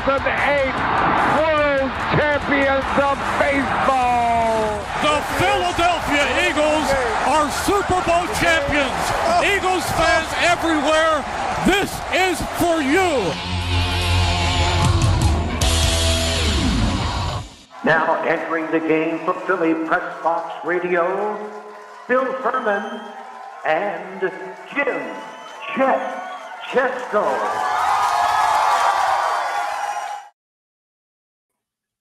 World Champions of Baseball. The Philadelphia Eagles are Super Bowl champions. Eagles fans everywhere, this is for you. Now entering the game for Philly Pressbox Radio, Bill Furman and Jim Chet Chesko.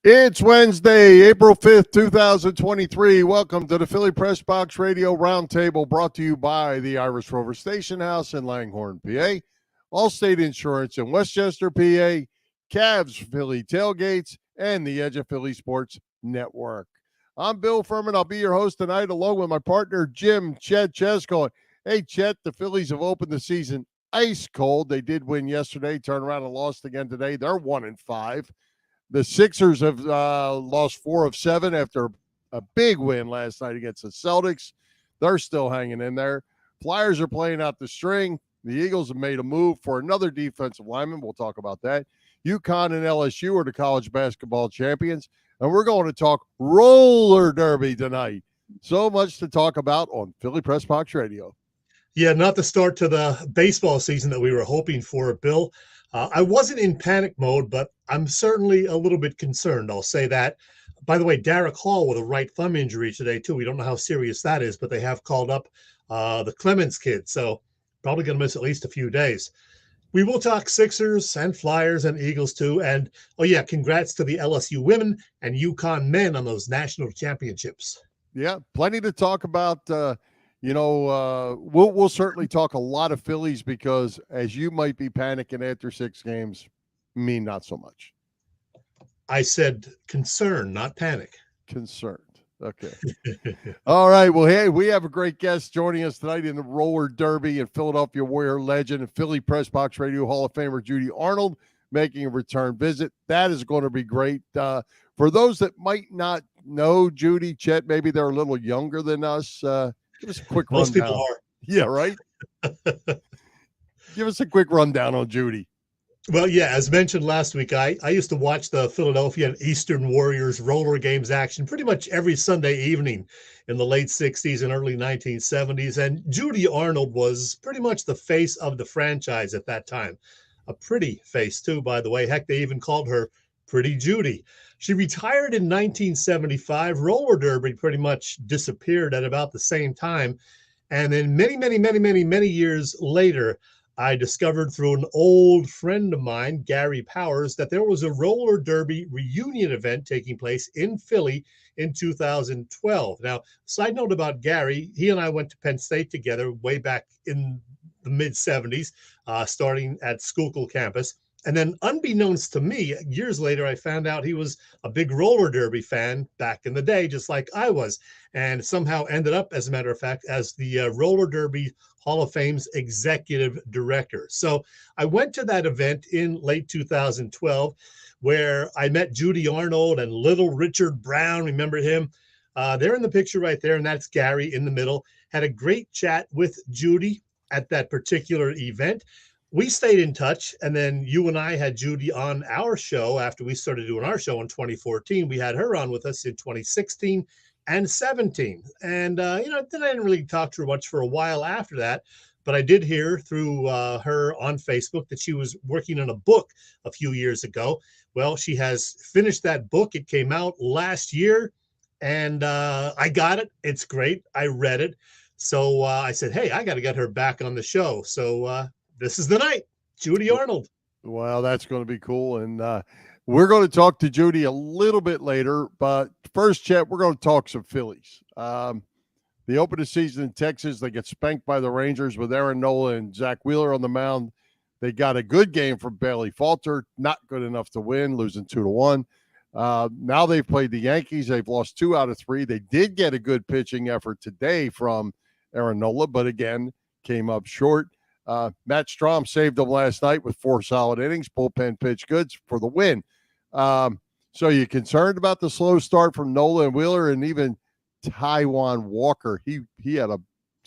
It's Wednesday, April 5th, 2023. Welcome to the Philly Pressbox Radio Roundtable, brought to you by the Irish Rover Station House in Langhorne, PA, Allstate Insurance in Westchester, PA, Cavs Philly Tailgates, and the Edge of Philly Sports Network. I'm Bill Furman. I'll be your host tonight, along with my partner, Jim Chet Chesko. Hey, Chet, the Phillies have opened the season ice cold. They did win yesterday, turned around and lost again today. They're 1-5. The Sixers have lost 4 of 7 after a big win last night against the Celtics. They're still hanging in there. Flyers are playing out the string. The Eagles have made a move for another defensive lineman. We'll talk about that. UConn and LSU are the college basketball champions. And we're going to talk roller derby tonight. So much to talk about on Philly Pressbox Radio. Yeah, not the start to the baseball season that we were hoping for, Bill. I wasn't in panic mode, but I'm certainly a little bit concerned. I'll say that. By the way, Derek Hall with a right thumb injury today, too. We don't know how serious that is, but they have called up the Clemens kid. So probably going to miss at least a few days. We will talk Sixers and Flyers and Eagles, too. And, oh, yeah, congrats to the LSU women and UConn men on those national championships. Yeah, plenty to talk about. We'll certainly talk a lot of Phillies because, as you might be panicking after 6 games, me not so much. I said concern, not panic. Concerned. Okay. All right. Well, hey, we have a great guest joining us tonight in the roller derby, and Philadelphia Warrior legend and Philly Pressbox Radio Hall of Famer Judy Arnold making a return visit. That is going to be great. For those that might not know Judy, Chet, maybe they're a little younger than us. Give us a quick rundown. Most people are. Yeah, right? Give us a quick rundown on Judy. Well, yeah, as mentioned last week, I used to watch the Philadelphia and Eastern Warriors roller games action pretty much every Sunday evening in the late 60s and early 1970s. And Judy Arnold was pretty much the face of the franchise at that time. A pretty face, too, by the way. Heck, they even called her Pretty Judy. She retired in 1975. Roller derby pretty much disappeared at about the same time. And then many years later, I discovered through an old friend of mine, Gary Powers, that there was a roller derby reunion event taking place in Philly in 2012. Now, side note about Gary, he and I went to Penn State together way back in the mid-70s, starting at Schuylkill campus. And then unbeknownst to me, years later, I found out he was a big roller derby fan back in the day, just like I was, and somehow ended up, as a matter of fact, as the Roller Derby Hall of Fame's executive director. So I went to that event in late 2012 where I met Judy Arnold and little Richard Brown. Remember him? They're in the picture right there, and that's Gary in the middle. Had a great chat with Judy at that particular event. We stayed in touch, and then you and I had Judy on our show after we started doing our show in 2014. We had her on with us in 2016 and 17. And, then I didn't really talk to her much for a while after that, but I did hear through her on Facebook that she was working on a book a few years ago. Well, she has finished that book. It came out last year, and I got it. It's great. I read it. So I said, hey, I got to get her back on the show. So, this is the night, Judy Arnold. Well, that's going to be cool. And we're going to talk to Judy a little bit later. But first, Chet, we're going to talk some Phillies. The open of season in Texas, they get spanked by the Rangers with Aaron Nola and Zach Wheeler on the mound. They got a good game from Bailey Falter, not good enough to win, losing 2-1. Now they've played the Yankees. They've lost 2 out of 3. They did get a good pitching effort today from Aaron Nola, but again, came up short. Matt Strahm saved them last night with 4 solid innings, bullpen pitch goods for the win. So you concerned about the slow start from Nola and Wheeler, and even Taijuan Walker? He had a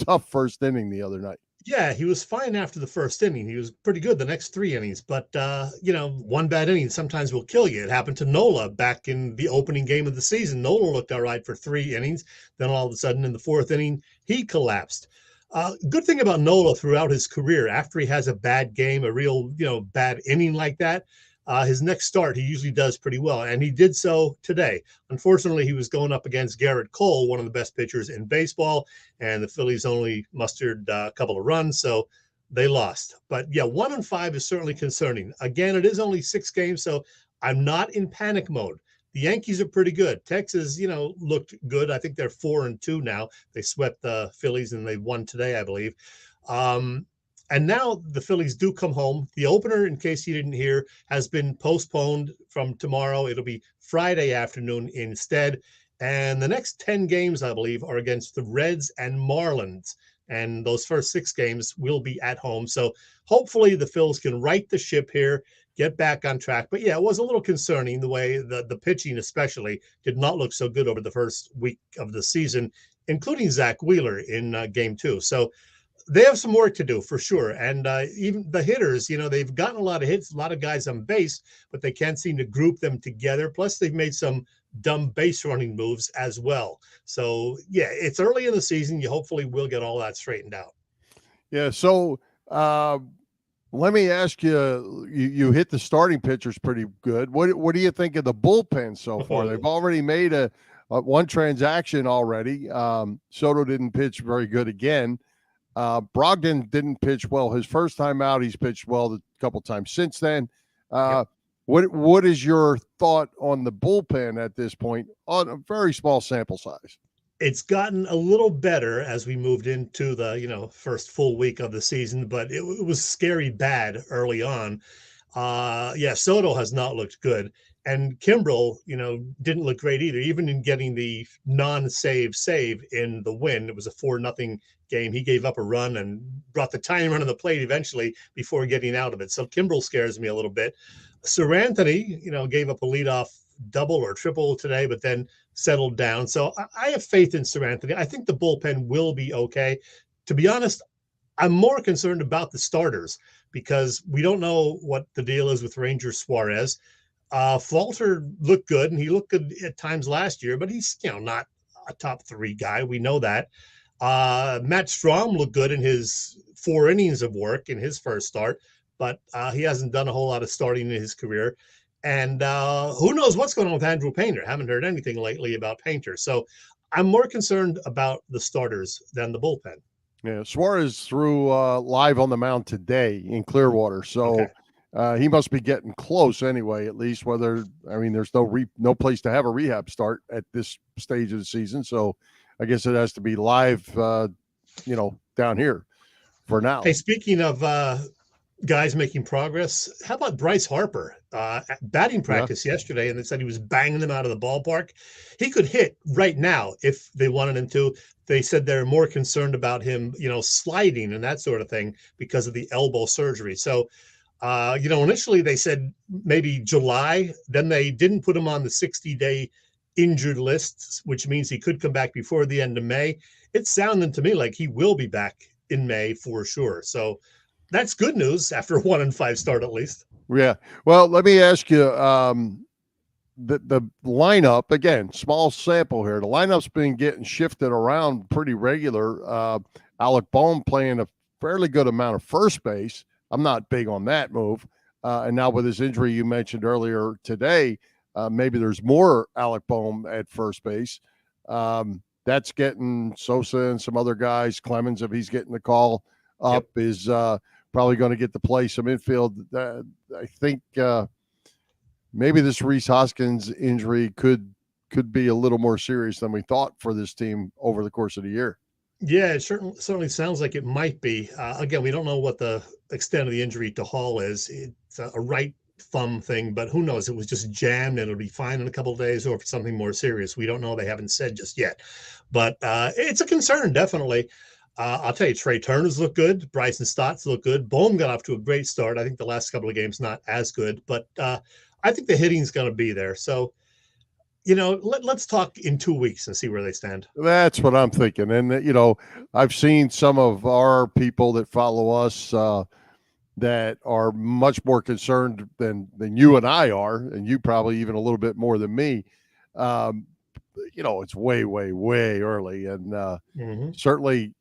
tough first inning the other night. Yeah, he was fine after the first inning. He was pretty good the next 3 innings, but one bad inning sometimes will kill you. It happened to Nola back in the opening game of the season. Nola looked all right for 3 innings. Then all of a sudden in the fourth inning, he collapsed. Good thing about Nola throughout his career, after he has a bad game, a real, bad inning like that, his next start, he usually does pretty well. And he did so today. Unfortunately, he was going up against Garrett Cole, one of the best pitchers in baseball, and the Phillies only mustered a couple of runs, so they lost. But yeah, 1-5 is certainly concerning. Again, it is only 6 games, so I'm not in panic mode. The Yankees are pretty good. Texas, looked good. I think they're 4-2 now. They swept the Phillies and they won today, I believe. And now the Phillies do come home. The opener, in case you didn't hear, has been postponed from tomorrow. It'll be Friday afternoon instead. And the next 10 games, I believe, are against the Reds and Marlins. And those first 6 games will be at home. So hopefully the Phils can right the ship here, get back on track. But yeah, it was a little concerning the way the pitching especially did not look so good over the first week of the season, including Zach Wheeler in game 2. So they have some work to do for sure. And even the hitters, they've gotten a lot of hits, a lot of guys on base, but they can't seem to group them together. Plus, they've made some dumb base running moves as well. So, yeah, it's early in the season. You hopefully will get all that straightened out. Yeah. So let me ask you, you hit the starting pitchers pretty good. What do you think of the bullpen so far? They've already made a one transaction already. Soto didn't pitch very good again. Brogdon didn't pitch well his first time out. He's pitched well a couple times since then. What is your thought on the bullpen at this point on a very small sample size? It's gotten a little better as we moved into the first full week of the season, but it was scary bad early on. Soto has not looked good. And Kimbrel, didn't look great either, even in getting the non-save in the win. It was a 4-0 game. He gave up a run and brought the tying run on the plate eventually before getting out of it. So Kimbrel scares me a little bit. Sir Anthony, gave up a leadoff double or triple today, but then settled down. So I have faith in Sir Anthony. I think the bullpen will be okay. To be honest, I'm more concerned about the starters because we don't know what the deal is with Ranger Suarez. Falter looked good, and he looked good at times last year, but he's not a top 3 guy. We know that. Matt Strom looked good in his 4 innings of work in his first start, but he hasn't done a whole lot of starting in his career. And who knows what's going on with Andrew Painter? Haven't heard anything lately about Painter. So I'm more concerned about the starters than the bullpen. Yeah, Suarez threw live on the mound today in Clearwater, so. Okay. He must be getting close anyway, at least there's no place to have a rehab start at this stage of the season. So I guess it has to be live, down here for now. Hey, speaking of guys making progress, how about Bryce Harper? Batting practice yesterday, and they said he was banging them out of the ballpark. He could hit right now if they wanted him to. They said they're more concerned about him, sliding and that sort of thing because of the elbow surgery. So, initially they said maybe July, then they didn't put him on the 60-day injured list, which means he could come back before the end of May. It's sounding to me like he will be back in May for sure. So that's good news after a 1-5 start, at least. Yeah. Well, let me ask you, the lineup, again, small sample here. The lineup's been getting shifted around pretty regular. Alec Bohm playing a fairly good amount of first base. I'm not big on that move. And now with his injury you mentioned earlier today, maybe there's more Alec Bohm at first base. That's getting Sosa and some other guys. Clemens, if he's getting the call up, is probably going to get to play some infield. I think maybe this Rhys Hoskins injury could be a little more serious than we thought for this team over the course of the year. Yeah, it certainly sounds like it might be. Again, we don't know what the extent of the injury to Hall is. It's a right thumb thing, but who knows? It was just jammed and it'll be fine in a couple of days, or if it's something more serious. We don't know. They haven't said just yet. But it's a concern, definitely. I'll tell you, Trey Turner's look good. Bryson Stott's look good. Bohm got off to a great start. I think the last couple of games not as good, but I think the hitting's going to be there. So, let's talk in 2 weeks and see where they stand. That's what I'm thinking. And, I've seen some of our people that follow us that are much more concerned than you and I are, and you probably even a little bit more than me. It's way, way, way early. And certainly,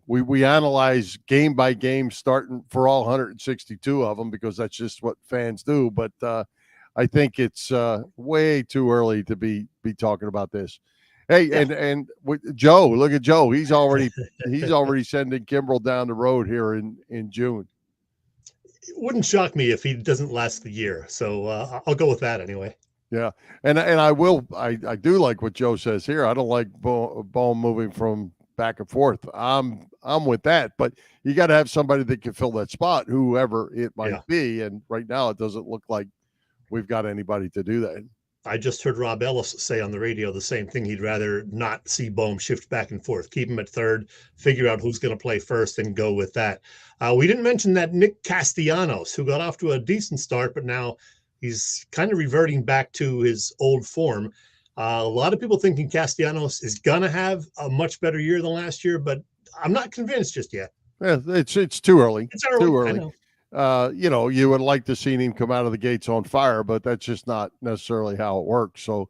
we analyze game by game starting for all 162 of them because that's just what fans do. But I think it's way too early to be talking about this. Hey, Yeah. and with Joe, look at Joe. He's already sending Kimbrel down the road here in June. It wouldn't shock me if he doesn't last the year. So I'll go with that anyway. Yeah, and I do like what Joe says here. I don't like ball moving from back and forth. I'm with that, but you got to have somebody that can fill that spot, whoever it might be. And right now, it doesn't look like we've got anybody to do that. I just heard Rob Ellis say on the radio the same thing. He'd rather not see Bohm shift back and forth, keep him at third, figure out who's going to play first, and go with that. We didn't mention that Nick Castellanos, who got off to a decent start, but now he's kind of reverting back to his old form. A lot of people thinking Castellanos is going to have a much better year than last year, but I'm not convinced just yet. Yeah, it's too early. It's early. Too early. You would like to see him come out of the gates on fire, but that's just not necessarily how it works. So,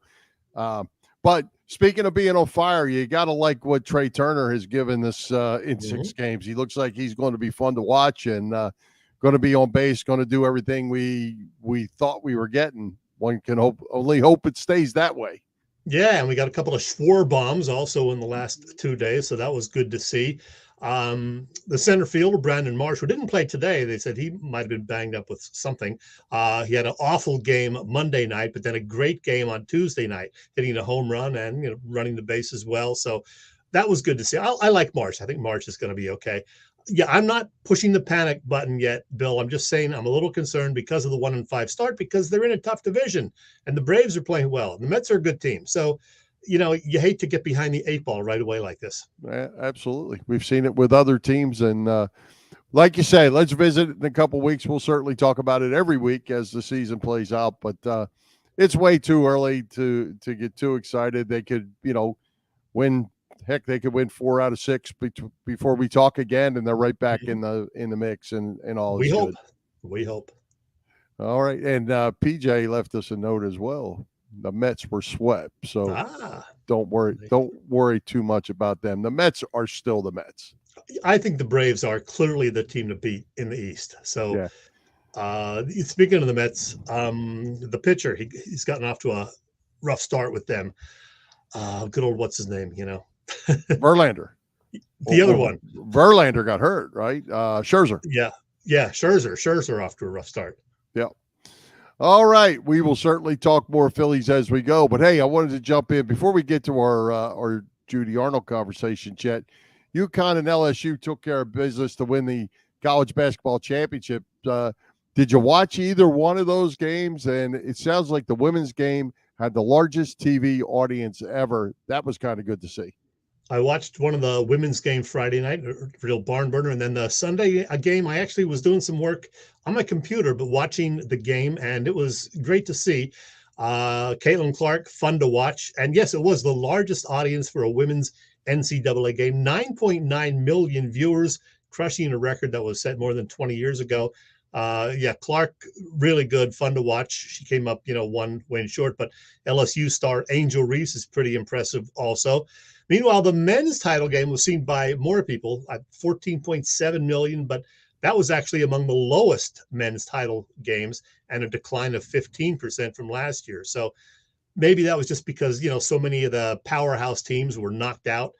but speaking of being on fire, you got to like what Trey Turner has given this in 6 games. He looks like he's going to be fun to watch and going to be on base, going to do everything we thought we were getting. One can only hope it stays that way. Yeah, and we got a couple of Schwarber bombs also in the last 2 days, so that was good to see. The center fielder, Brandon Marsh, who didn't play today, they said he might have been banged up with something. He had an awful game Monday night, but then a great game on Tuesday night, hitting a home run and running the base as well. So that was good to see. I like Marsh. I think Marsh is going to be okay. Yeah, I'm not pushing the panic button yet, Bill. I'm just saying I'm a little concerned because of the 1-5 start, because they're in a tough division and the Braves are playing well. The Mets are a good team. So you hate to get behind the 8 ball right away like this. Absolutely. We've seen it with other teams. And like you say, let's visit it in a couple of weeks. We'll certainly talk about it every week as the season plays out. But it's way too early to get too excited. They could, win. Heck, they could win 4 out of 6 before we talk again, and they're right back in the mix and all. We hope. Good. We hope. All right. And PJ left us a note as well. The Mets were swept, so don't worry too much about them. The Mets are still the Mets. I think the Braves are clearly the team to beat in the East. So, speaking of the Mets, the pitcher, he's gotten off to a rough start with them. Good old what's his name? Verlander. The other one. Verlander got hurt, right? Scherzer. Yeah, Scherzer off to a rough start. Yeah. All right, we will certainly talk more Phillies as we go. But hey, I wanted to jump in before we get to our Judy Arnold conversation. Chet, UConn and LSU took care of business to win the college basketball championship. Did you watch either one of those games? And it sounds like the women's game had the largest TV audience ever. That was kind of good to see. I watched one of the women's game Friday night, a real barn burner. And then the Sunday game, I actually was doing some work on my computer, but watching the game, and it was great to see. Caitlin Clark, fun to watch. And yes, it was the largest audience for a women's NCAA game, 9.9 million viewers, crushing a record that was set more than 20 years ago. Clark, really good, fun to watch. She came up, one win short, but LSU star Angel Reese is pretty impressive also. Meanwhile, the men's title game was seen by more people at 14.7 million, but that was actually among the lowest men's title games and a decline of 15% from last year. So maybe that was just because, so many of the powerhouse teams were knocked out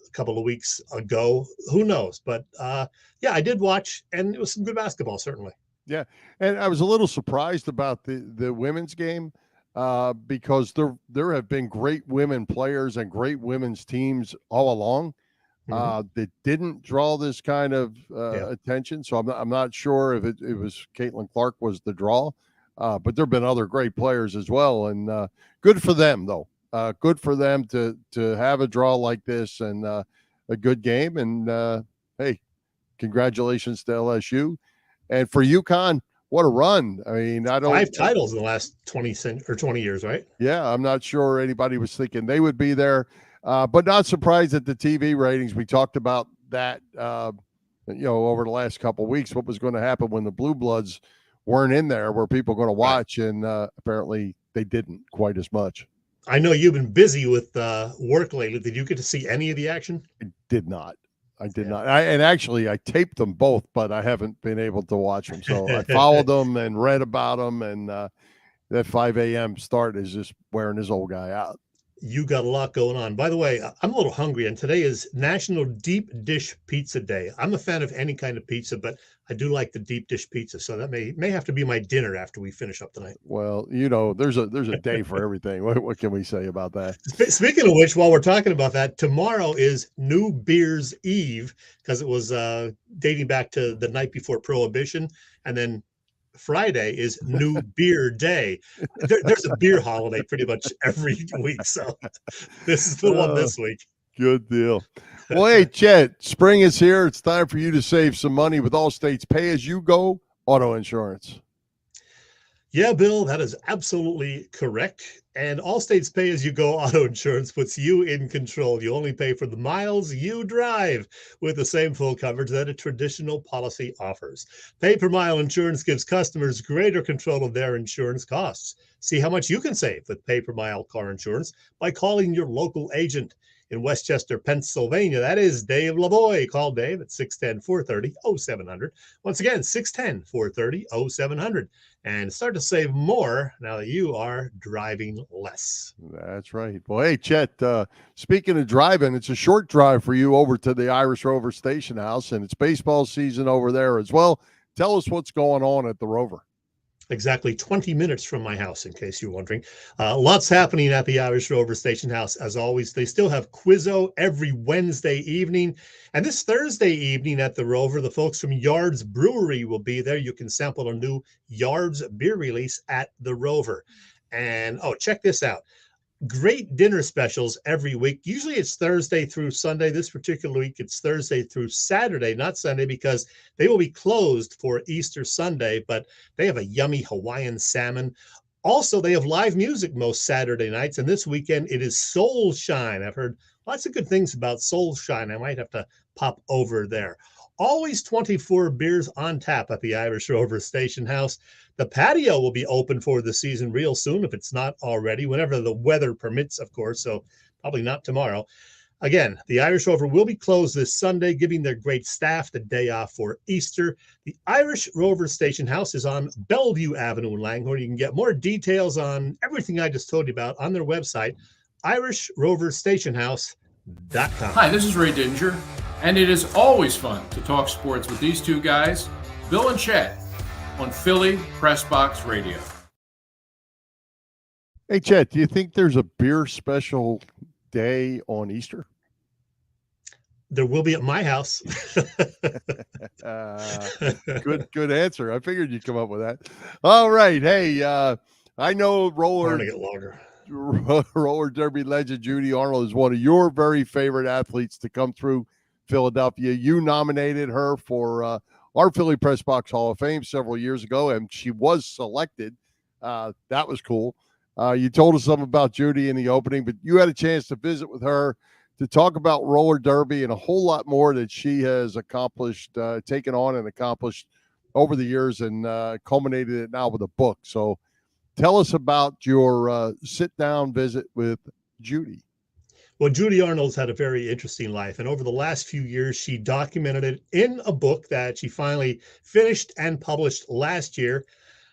a couple of weeks ago. Who knows? But I did watch, and it was some good basketball, certainly. Yeah, and I was a little surprised about the women's game because there have been great women players and great women's teams all along that didn't draw this kind of attention. So I'm not sure if it was Caitlin Clark was the draw, but there have been other great players as well, and good for them though. Good for them to have a draw like this and a good game. And hey, congratulations to LSU. And for UConn, what a run. I mean, I don't 5 titles in the last 20 years, right? Yeah, I'm not sure anybody was thinking they would be there, but not surprised at the TV ratings. We talked about that, over the last couple of weeks, what was going to happen when the Blue Bloods weren't in there, were people going to watch, right. And apparently they didn't quite as much. I know you've been busy with work lately. Did you get to see any of the action? I did not. And actually, I taped them both, but I haven't been able to watch them. So I followed them and read about them, and that 5 a.m. start is just wearing this old guy out. You got a lot going on. By the way, I'm a little hungry, and today is National Deep Dish Pizza Day. I'm a fan of any kind of pizza, but I do like the deep dish pizza, so that may have to be my dinner after we finish up tonight. Well, there's a day for everything. What can we say about that? Speaking of which, while we're talking about that, tomorrow is New Beer's Eve, because it was dating back to the night before Prohibition, and then Friday is New Beer Day. There's a beer holiday pretty much every week, so this is the one this week. Good deal. Well, hey, Chet, spring is here. It's time for you to save some money with Allstate's pay-as-you-go auto insurance. Yeah, Bill, that is absolutely correct. And Allstate's pay-as-you-go auto insurance puts you in control. You only pay for the miles you drive with the same full coverage that a traditional policy offers. Pay-per-mile insurance gives customers greater control of their insurance costs. See how much you can save with pay-per-mile car insurance by calling your local agent. In Westchester, Pennsylvania, that is Dave Lavoie. Call Dave at 610-430-0700. Once again, 610-430-0700. And start to save more now that you are driving less. That's right. Well, hey, Chet, speaking of driving, it's a short drive for you over to the Irish Rover Station House, and it's baseball season over there as well. Tell us what's going on at the Rover. Exactly 20 minutes from my house, in case you're wondering. Lots happening at the Irish Rover Station House. As always, they still have Quizzo every Wednesday evening. And this Thursday evening at the Rover, the folks from Yards Brewery will be there. You can sample a new Yards beer release at the Rover. And, check this out. Great dinner specials every week. Usually it's Thursday through Sunday. This particular week, it's Thursday through Saturday, not Sunday, because they will be closed for Easter Sunday, but they have a yummy Hawaiian salmon. Also, they have live music most Saturday nights, and this weekend it is Soul Shine. I've heard lots of good things about Soul Shine. I might have to pop over there. Always 24 beers on tap at the Irish Rover Station House. The patio will be open for the season real soon, if it's not already, whenever the weather permits, of course, so probably not tomorrow. Again, the Irish Rover will be closed this Sunday, giving their great staff the day off for Easter. The Irish Rover Station House is on Bellevue Avenue in Langhorne. You can get more details on everything I just told you about on their website, irishroverstationhouse.com. Hi, this is Ray Dinger, and it is always fun to talk sports with these two guys, Bill and Chet, on Philly Pressbox Radio. Hey, Chet, do you think there's a beer special day on Easter? There will be at my house. Good answer. I figured you'd come up with that. All right. Hey, I know roller derby legend Judy Arnold is one of your very favorite athletes to come through Philadelphia. You nominated her for our Philly Pressbox Hall of Fame several years ago, and she was selected. That was cool. You told us something about Judy in the opening, but you had a chance to visit with her to talk about roller derby and a whole lot more that she has accomplished, taken on and accomplished over the years, and culminated it now with a book. So tell us about your sit-down visit with Judy. Well, Judy Arnold's had a very interesting life, and over the last few years, she documented it in a book that she finally finished and published last year.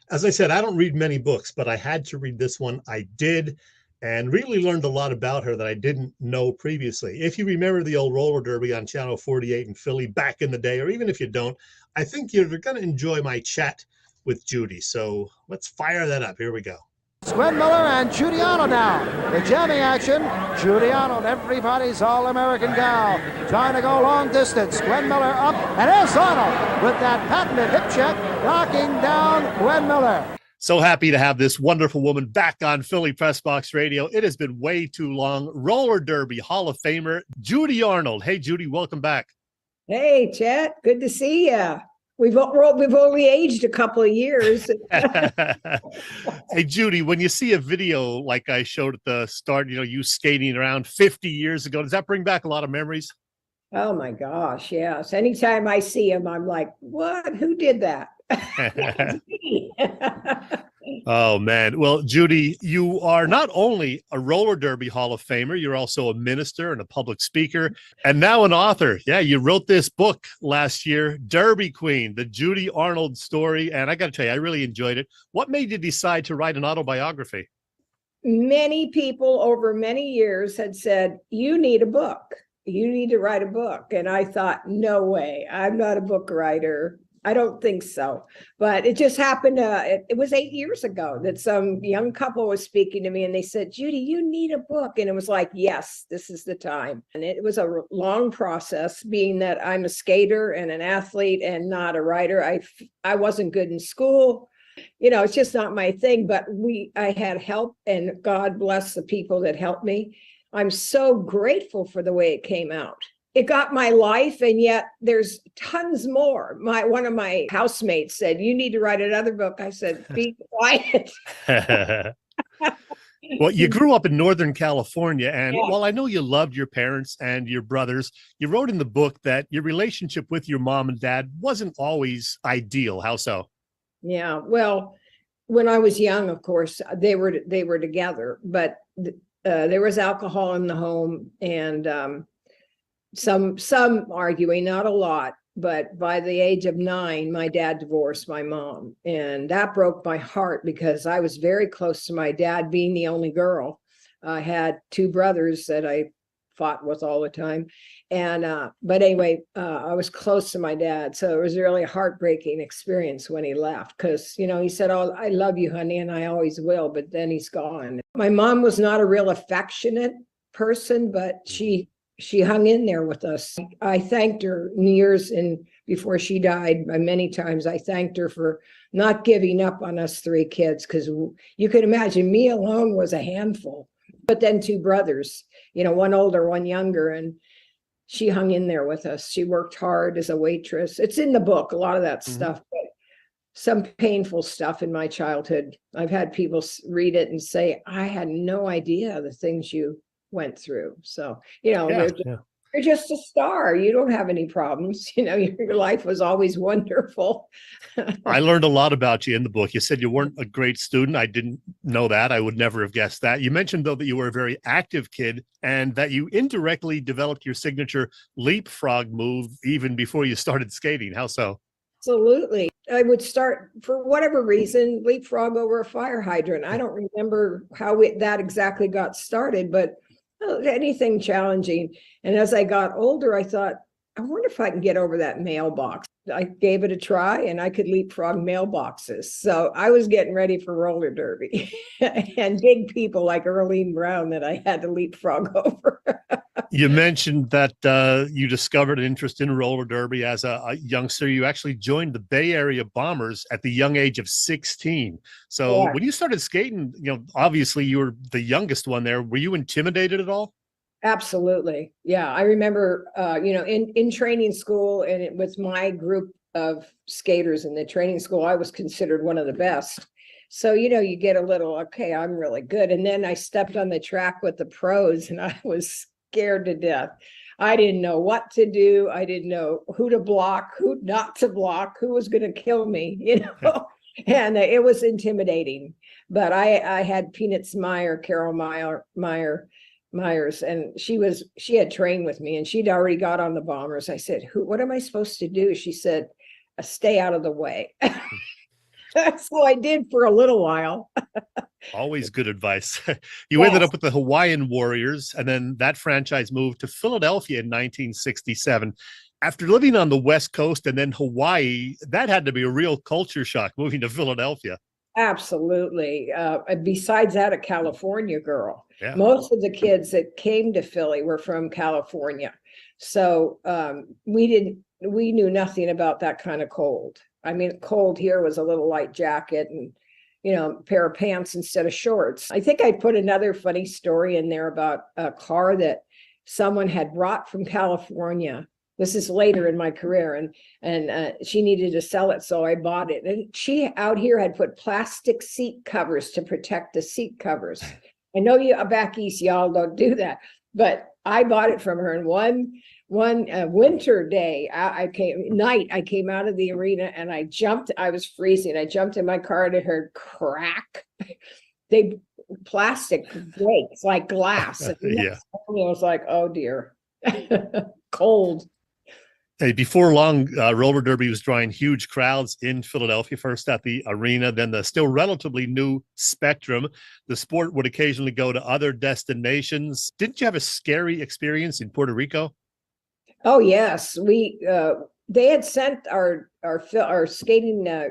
As I said, I don't read many books, but I had to read this one. I did, and really learned a lot about her that I didn't know previously. If you remember the old roller derby on Channel 48 in Philly back in the day, or even if you don't, I think you're going to enjoy my chat with Judy. So let's fire that up. Here we go. Glenn Miller and Judy Arnold now. The jamming action. Judy Arnold, everybody's All-American gal, trying to go long distance. Glenn Miller up, and there's Arnold with that patented hip check, knocking down Glenn Miller. So happy to have this wonderful woman back on Philly Pressbox Radio. It has been way too long. Roller Derby Hall of Famer, Judy Arnold. Hey, Judy, welcome back. Hey, Chet. Good to see you. We've only aged a couple of years. Hey, Judy, when you see a video like I showed at the start, you skating around 50 years ago, does that bring back a lot of memories? Oh my gosh, yes. Anytime I see him, I'm like, what? Who did that? Oh, man. Well, Judy, you are not only a roller derby Hall of Famer, you're also a minister and a public speaker, and now an author. Yeah, you wrote this book last year, Derby Queen, the Judy Arnold Story. And I got to tell you, I really enjoyed it. What made you decide to write an autobiography? Many people over many years had said, you need a book. You need to write a book. And I thought, no way, I'm not a book writer. I don't think so. But it just happened. It was 8 years ago that some young couple was speaking to me and they said, Judy, you need a book. And it was like, yes, this is the time. And it was a long process, being that I'm a skater and an athlete and not a writer. I wasn't good in school. It's just not my thing. But I had help, and God bless the people that helped me. I'm so grateful for the way it came out. It got my life, and yet there's tons more. One of my housemates said, you need to write another book. I said, be quiet. Well, you grew up in Northern California, and while I know you loved your parents and your brothers, you wrote in the book that your relationship with your mom and dad wasn't always ideal. How so? Yeah, well, when I was young, of course, they were together, but there was alcohol in the home, and some arguing, not a lot, but by the age of 9, my dad divorced my mom, and that broke my heart because I was very close to my dad, being the only girl. I had 2 brothers that I fought with all the time, and but anyway, I was close to my dad, so it was really a heartbreaking experience when he left, because he said, oh, I love you, honey, and I always will, but then he's gone. My mom was not a real affectionate person, but she hung in there with us. I thanked her years and before she died, many times I thanked her for not giving up on us 3 kids, because you could imagine me alone was a handful. But then 2 brothers, one older, one younger, and she hung in there with us. She worked hard as a waitress. It's in the book, a lot of that stuff, but some painful stuff in my childhood. I've had people read it and say, I had no idea the things you went through. So, you're just a star. You don't have any problems. Your life was always wonderful. I learned a lot about you in the book. You said you weren't a great student. I didn't know that. I would never have guessed that. You mentioned, though, that you were a very active kid and that you indirectly developed your signature leapfrog move even before you started skating. How so? Absolutely. I would start, for whatever reason, leapfrog over a fire hydrant. I don't remember how that exactly got started, but anything challenging. And as I got older, I thought, I wonder if I can get over that mailbox. I gave it a try, and I could leapfrog mailboxes. So I was getting ready for roller derby and big people like Earlene Brown that I had to leapfrog over. You mentioned that you discovered an interest in roller derby as a youngster. You actually joined the Bay Area Bombers at the young age of 16. So when you started skating, obviously you were the youngest one there. Were you intimidated at all? Absolutely. Yeah. I remember, in training school, and with my group of skaters in the training school, I was considered one of the best. So, you get a little, okay, I'm really good. And then I stepped on the track with the pros, and I was scared to death. I didn't know what to do. I didn't know who to block, who not to block, who was going to kill me, and it was intimidating. But I had Peanuts Carol Myers, and she had trained with me, and she'd already got on the Bombers. I said, what am I supposed to do? She said, stay out of the way. So I did for a little while. Always good advice. You ended up with the Hawaiian Warriors, and then that franchise moved to Philadelphia in 1967. After living on the West Coast and then Hawaii, that had to be a real culture shock, moving to Philadelphia. Absolutely. Besides that, a California girl. Yeah. Most of the kids that came to Philly were from California. So we knew nothing about that kind of cold. I mean, cold here was a little light jacket and, a pair of pants instead of shorts. I think I put another funny story in there about a car that someone had brought from California This is later in my career, and she needed to sell it, so I bought it. And she out here had put plastic seat covers to protect the seat covers. I know you back east, y'all don't do that, but I bought it from her. And one winter day, I came out of the arena and I jumped. I was freezing. I jumped in my car and I heard crack. Plastic breaks like glass. Yeah. I was like, oh dear, cold. Hey, before long, roller derby was drawing huge crowds in Philadelphia, first at the arena, then the still relatively new Spectrum. The sport would occasionally go to other destinations. Didn't you have a scary experience in Puerto Rico? Oh yes, they had sent our skating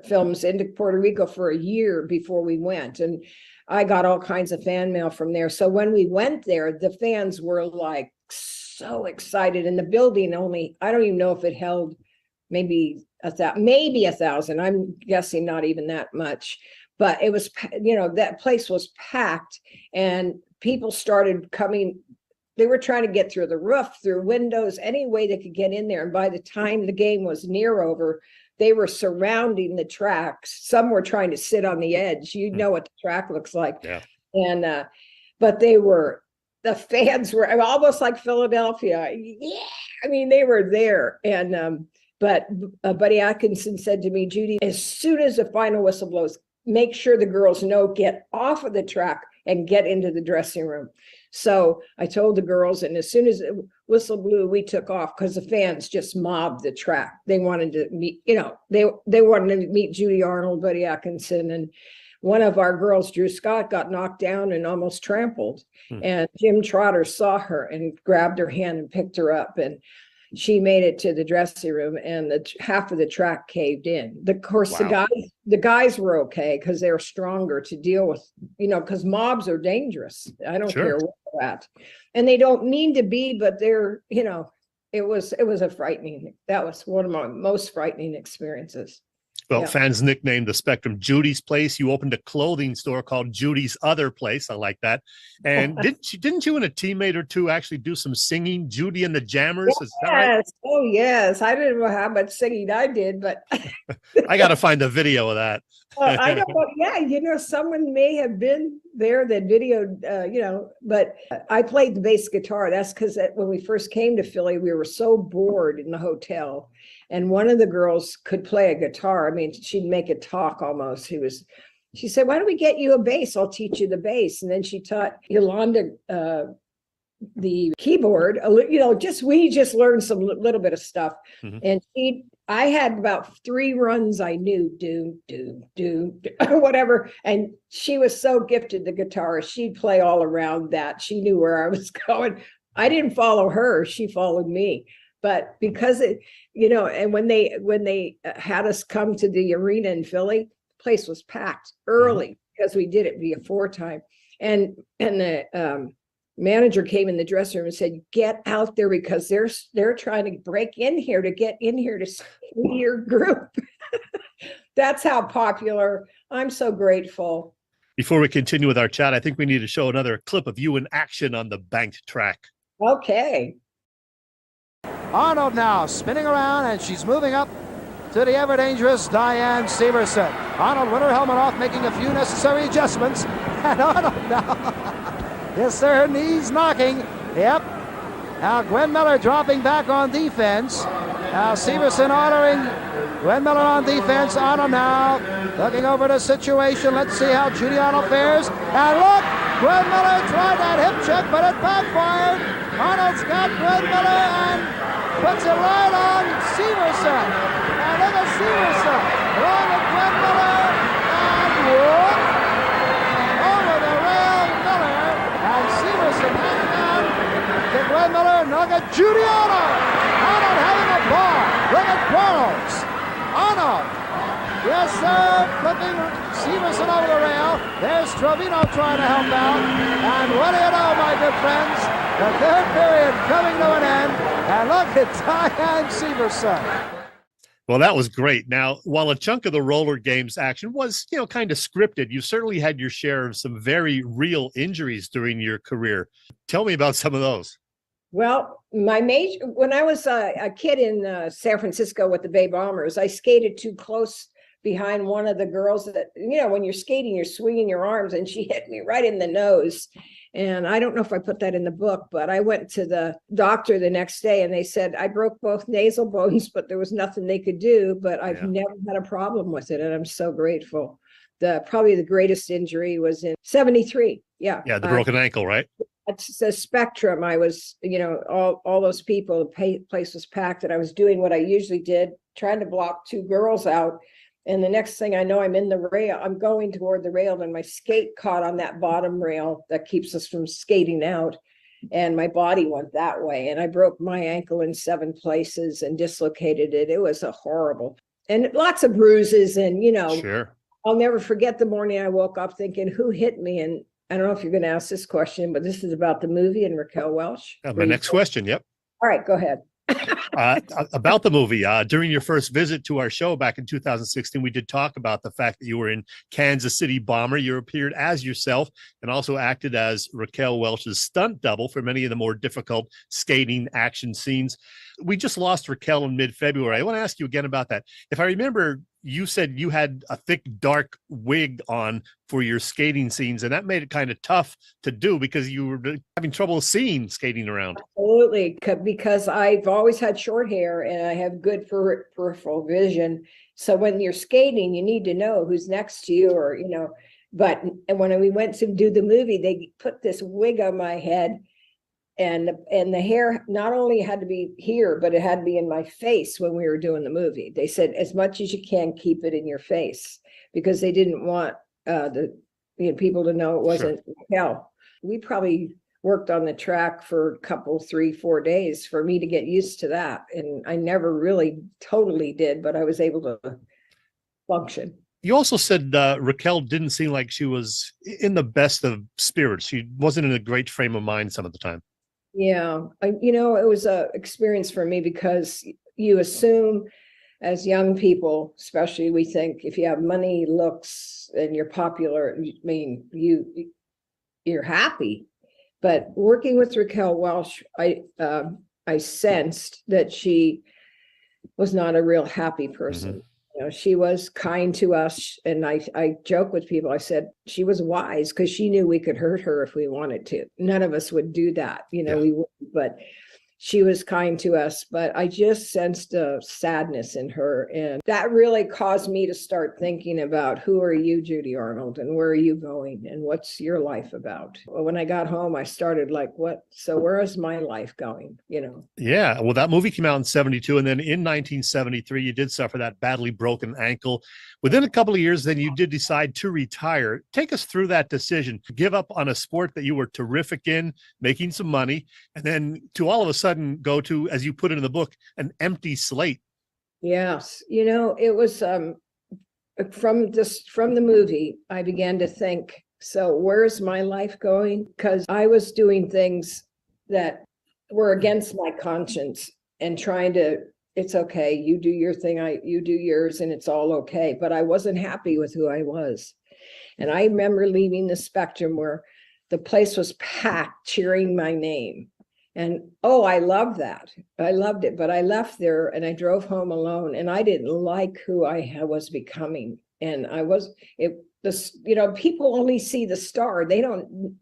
films into Puerto Rico for a year before we went, and I got all kinds of fan mail from there. So when we went there, the fans were like so excited, and the building I don't even know if it held maybe 1,000. I'm guessing not even that much, but it was, that place was packed, and people started coming. They were trying to get through the roof, through windows, any way they could get in there. And by the time the game was near over, they were surrounding the tracks. Some were trying to sit on the edge. You know what the track looks like. Yeah. And but the fans were almost like Philadelphia. Yeah, I mean, they were there. And but Buddy Atkinson said to me, Judy, as soon as the final whistle blows, make sure the girls know, get off of the track and get into the dressing room. So I told the girls, and as soon as the whistle blew, we took off because the fans just mobbed the track. They wanted to meet, they wanted to meet Judy Arnold, Buddy Atkinson, and one of our girls, Drew Scott, got knocked down and almost trampled. And Jim Trotter saw her and grabbed her hand and picked her up. And she made it to the dressing room, and half of the track caved in. Of course, wow. the guys were okay because they were stronger to deal with, because mobs are dangerous. I don't care what they're at. And they don't mean to be, but they're, it was that was one of my most frightening experiences. Well, fans nicknamed the Spectrum Judy's Place. You opened a clothing store called Judy's Other Place. I like that. And didn't you and a teammate or two actually do some singing, Judy and the Jammers? Yes. Is that right? Oh, yes. I didn't know how much singing I did, but I got to find the video of that. I don't know. Yeah, someone may have been there that videoed, but I played the bass guitar. That's because when we first came to Philly, we were so bored in the hotel. And one of the girls could play a guitar. I mean, she'd make it talk almost. She said, why don't we get you a bass? I'll teach you the bass. And then she taught Yolanda the keyboard, we just learned some little bit of stuff. Mm-hmm. And I had about 3 runs I knew, do, whatever. And she was so gifted the guitar. She'd play all around that. She knew where I was going. I didn't follow her. She followed me. But because and when they had us come to the arena in Philly, the place was packed early because we did it before time. And the manager came in the dressing room and said, get out there because they're trying to break in here to get in here to see your group. That's how popular. I'm so grateful. Before we continue with our chat, I think we need to show another clip of you in action on the banked track. Okay. Arnold now spinning around, and she's moving up to the ever-dangerous Diane Severson. Arnold with her helmet off, making a few necessary adjustments. And Arnold now, yes sir, her knees knocking. Yep. Now Gwen Miller dropping back on defense. Now Severson ordering Gwen Miller on defense. Arnold now looking over the situation. Let's see how Judy Arnold fares. And look, Gwen Miller tried that hip check, but it backfired. Arnold's got Gwen Miller and puts it right on Severson. And look at Severson along with Gwen Miller, and whoop, over the rail Miller, and Severson hanging on to Gwen Miller. And look at Judy Arnold. Arnold having a ball. Look at Quarles. Arnold. Yes, sir. Flipping Severson over the rail. There's Trevino trying to help out. And what do you know, my good friends? The third period coming to an end. And look at Diane Severson. Well, that was great. Now, while a chunk of the roller games action was, kind of scripted, you certainly had your share of some very real injuries during your career. Tell me about some of those. Well, when I was a kid in San Francisco with the Bay Bombers, I skated too close behind one of the girls that, when you're skating, you're swinging your arms, and she hit me right in the nose. And I don't know if I put that in the book, but I went to the doctor the next day and they said I broke both nasal bones, but there was nothing they could do. But I've never had a problem with it. And I'm so grateful. Probably the greatest injury was in 73. Yeah. Yeah, the broken ankle, right? It's a spectrum. I was, all those people, the place was packed, and I was doing what I usually did, trying to block two girls out. And the next thing I know, I'm in the rail. I'm going toward the rail, and my skate caught on that bottom rail that keeps us from skating out. And my body went that way. And I broke my ankle in 7 places and dislocated it. It was a horrible, and lots of bruises. And, Sure. I'll never forget the morning I woke up thinking, who hit me? And I don't know if you're going to ask this question, but this is about the movie and Raquel Welch. My next question. Yep. All right, go ahead. About the movie, during your first visit to our show back in 2016, we did talk about the fact that you were in Kansas City Bomber. You appeared as yourself and also acted as Raquel Welch's stunt double for many of the more difficult skating action scenes. We just lost Raquel in mid-February. I want to ask you again about that. If I remember, you said you had a thick, dark wig on for your skating scenes, and that made it kind of tough to do because you were having trouble seeing skating around. Absolutely, because I've always had short hair and I have good peripheral vision. So when you're skating, you need to know who's next to you, or, and when we went to do the movie, they put this wig on my head. And the hair not only had to be here, but it had to be in my face when we were doing the movie. They said, as much as you can, keep it in your face, because they didn't want people to know it wasn't Raquel. We probably worked on the track for a couple, 3-4 days for me to get used to that. And I never really totally did, but I was able to function. You also said Raquel didn't seem like she was in the best of spirits. She wasn't in a great frame of mind some of the time. Yeah, it was a experience for me, because you assume as young people, especially, we think if you have money, looks, and you're popular, you're happy. But working with Raquel Welch, I sensed that she was not a real happy person. Mm-hmm. She was kind to us. And I joke with people, I said, she was wise, because she knew we could hurt her if we wanted to. None of us would do that, we wouldn't, but she was kind to us. But I just sensed a sadness in her. And that really caused me to start thinking about, who are you, Judy Arnold, and where are you going, and what's your life about? Well, when I got home, I started where is my life going, Yeah, well, that movie came out in 72. And then in 1973, you did suffer that badly broken ankle. Within a couple of years, then you did decide to retire. Take us through that decision, give up on a sport that you were terrific in, making some money, and then to all of a sudden go to, as you put it in the book, an empty slate. Yes. It was from the movie, I began to think, so where's my life going? Because I was doing things that were against my conscience and trying to, it's okay, you do your thing, you do yours, and it's all okay. But I wasn't happy with who I was. And I remember leaving the Spectrum where the place was packed cheering my name. And I loved that. I loved it. But I left there and I drove home alone, and I didn't like who I was becoming. And people only see the star. They don't,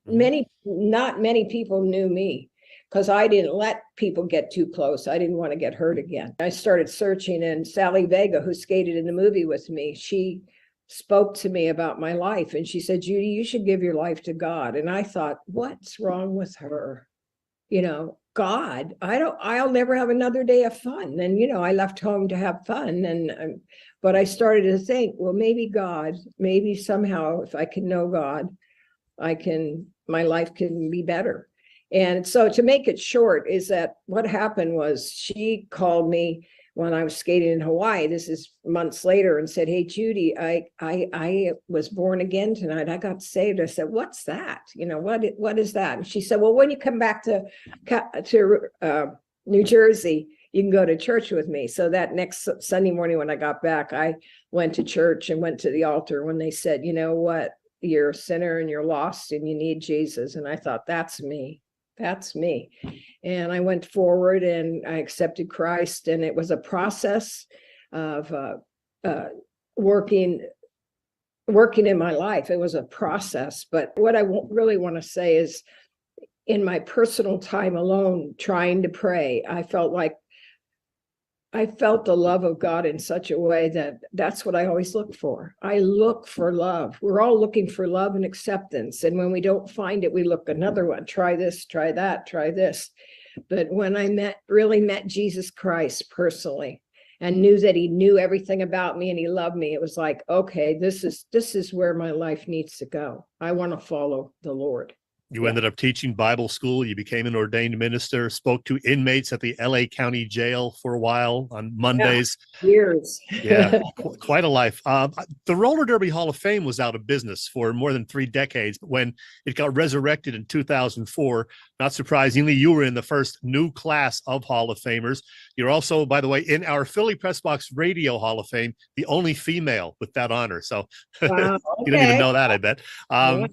not many people knew me, because I didn't let people get too close. I didn't want to get hurt again. I started searching, and Sally Vega, who skated in the movie with me, she spoke to me about my life. And she said, Judy, you should give your life to God. And I thought, what's wrong with her? God, I'll never have another day of fun. And, I left home to have fun. But I started to think, well, maybe somehow, if I can know God, my life can be better. And so to make it short, is that what happened was she called me when I was skating in Hawaii, this is months later, and said, hey, Judy, I was born again tonight. I got saved. I said, what's that? What is that? And she said, well, when you come back to New Jersey, you can go to church with me. So that next Sunday morning when I got back, I went to church and went to the altar when they said, you know what, you're a sinner and you're lost and you need Jesus. And I thought, that's me. That's me. And I went forward and I accepted Christ, and it was a process of working in my life. It was a process. But what I really want to say is, in my personal time alone, trying to pray, I felt the love of God in such a way that that's what I always look for. I look for love. We're all looking for love and acceptance. And when we don't find it, we look another one. Try this, try that, try this. But when I really met Jesus Christ personally and knew that he knew everything about me and he loved me, it was like, okay, this is where my life needs to go. I want to follow the Lord. You ended up teaching Bible school. You became an ordained minister, spoke to inmates at the LA County Jail for a while on Mondays. Years. Yeah, quite a life. The Roller Derby Hall of Fame was out of business for more than 3 decades. But when it got resurrected in 2004, not surprisingly, you were in the first new class of Hall of Famers. You're also, by the way, in our Philly Pressbox Radio Hall of Fame, the only female with that honor. So Wow, you didn't even know that, I bet. No.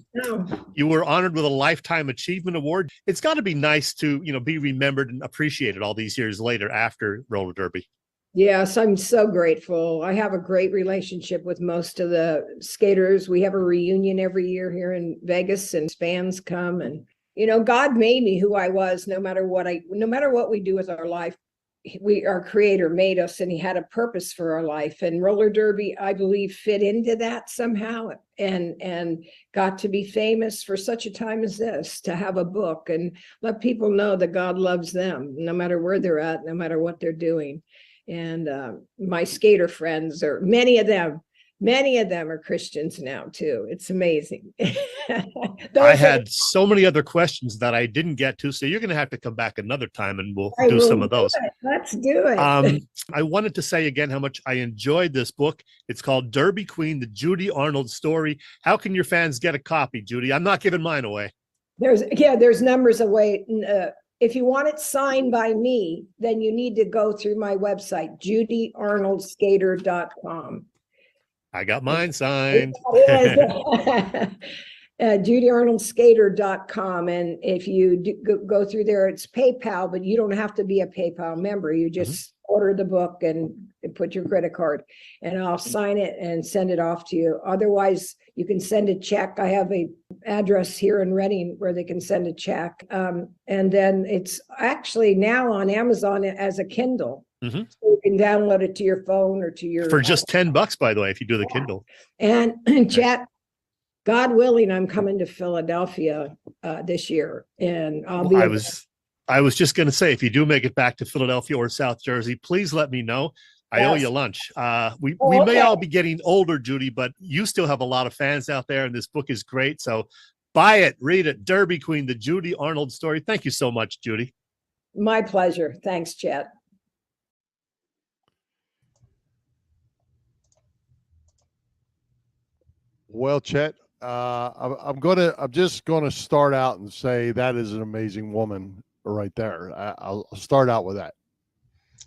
You were honored with a Lifetime Achievement Award. It's got to be nice to, be remembered and appreciated all these years later after roller derby. Yes, I'm so grateful. I have a great relationship with most of the skaters. We have a reunion every year here in Vegas, and fans come, and God made me who I was. No matter what we do with our life, our Creator made us, and he had a purpose for our life. And roller derby, I believe, fit into that somehow, and got to be famous for such a time as this, to have a book and let people know that God loves them, no matter where they're at, no matter what they're doing. And my skater friends, or many of them are Christians now too. It's amazing. I had so many other questions that I didn't get to, so you're going to have to come back another time and we'll do some of those. Let's do it. I wanted to say again how much I enjoyed this book. It's called Derby Queen, the Judy Arnold Story. How can your fans get a copy, Judy? I'm not giving mine away. There's numbers away. If you want it signed by me, then you need to go through my website, judyarnoldskater.com. I got mine signed. judyarnoldskater.com. And if you go through there, it's PayPal, but you don't have to be a PayPal member. You just order the book and put your credit card, and I'll sign it and send it off to you. Otherwise, you can send a check. I have a address here in Reading where they can send a check. And then it's actually now on Amazon as a Kindle. So you can download it to your phone or to your... For just $10, by the way, if you do the Kindle. And chat, God willing, I'm coming to Philadelphia this year, and I'll be... I was just going to say, if you do make it back to Philadelphia or South Jersey, please let me know. I owe you lunch. We may all be getting older, Judy, but you still have a lot of fans out there, and this book is great. So buy it, read it. Derby Queen, the Judy Arnold Story. Thank you so much, Judy. My pleasure. Thanks, Chet. Well, Chet, I'm just gonna start out and say that is an amazing woman right there. I'll start out with that.